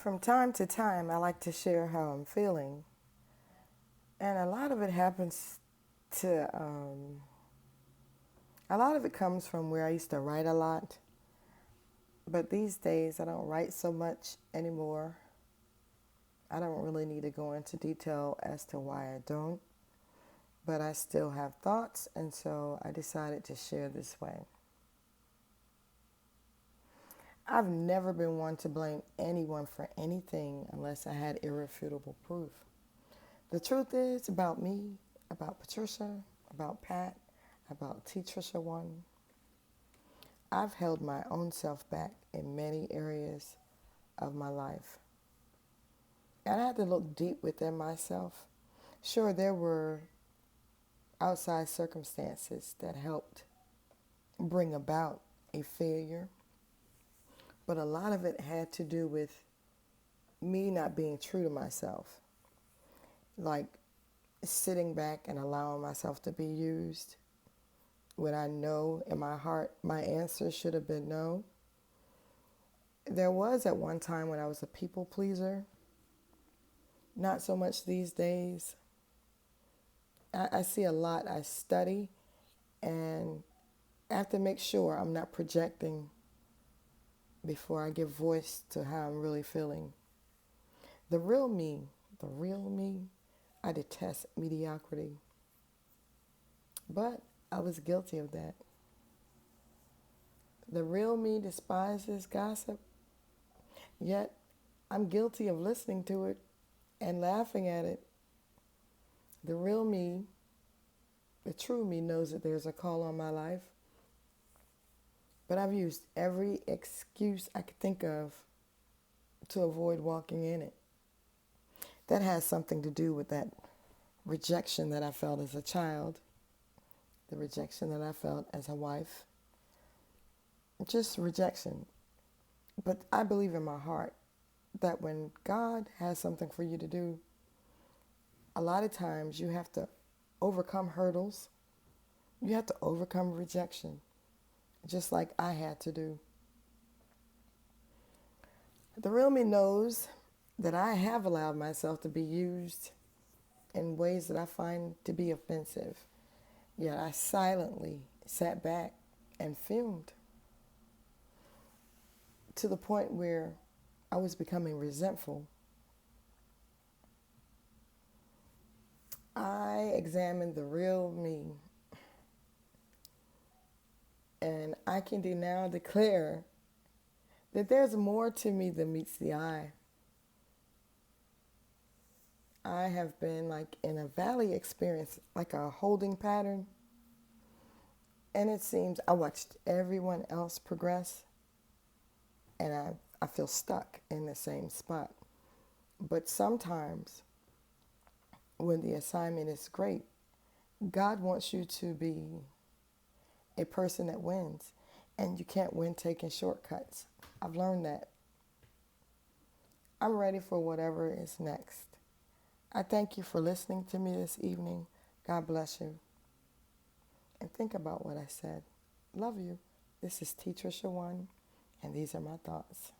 From time to time, I like to share how I'm feeling, and a lot of it comes from where I used to write a lot, but these days I don't write so much anymore. I don't really need to go into detail as to why I don't, but I still have thoughts, and so I decided to share this way. I've never been one to blame anyone for anything unless I had irrefutable proof. The truth is about me, about Patricia, about Pat, about T. Trisha One. I've held my own self back in many areas of my life. And I had to look deep within myself. Sure, there were outside circumstances that helped bring about a failure, but a lot of it had to do with me not being true to myself. Like sitting back and allowing myself to be used when I know in my heart my answer should have been no. There was at one time when I was a people pleaser, not so much these days. I see a lot, I study, and I have to make sure I'm not projecting before I give voice to how I'm really feeling. The real me, I detest mediocrity, but I was guilty of that. The real me despises gossip, yet I'm guilty of listening to it and laughing at it. The real me, the true me, knows that there's a call on my life, but I've used every excuse I could think of to avoid walking in it. That has something to do with that rejection that I felt as a child, the rejection that I felt as a wife, just rejection. But I believe in my heart that when God has something for you to do, a lot of times you have to overcome hurdles. You have to overcome rejection, just like I had to do. The real me knows that I have allowed myself to be used in ways that I find to be offensive. Yet I silently sat back and fumed to the point where I was becoming resentful. I examined the real me, and I can now declare that there's more to me than meets the eye. I have been like in a valley experience, like a holding pattern, and it seems I watched everyone else progress, and I feel stuck in the same spot. But sometimes when the assignment is great, God wants you to be a person that wins, and you can't win taking shortcuts. I've learned that. I'm ready for whatever is next. I thank you for listening to me this evening. God bless you. And think about what I said. Love you. This is T. Trisha One, and these are my thoughts.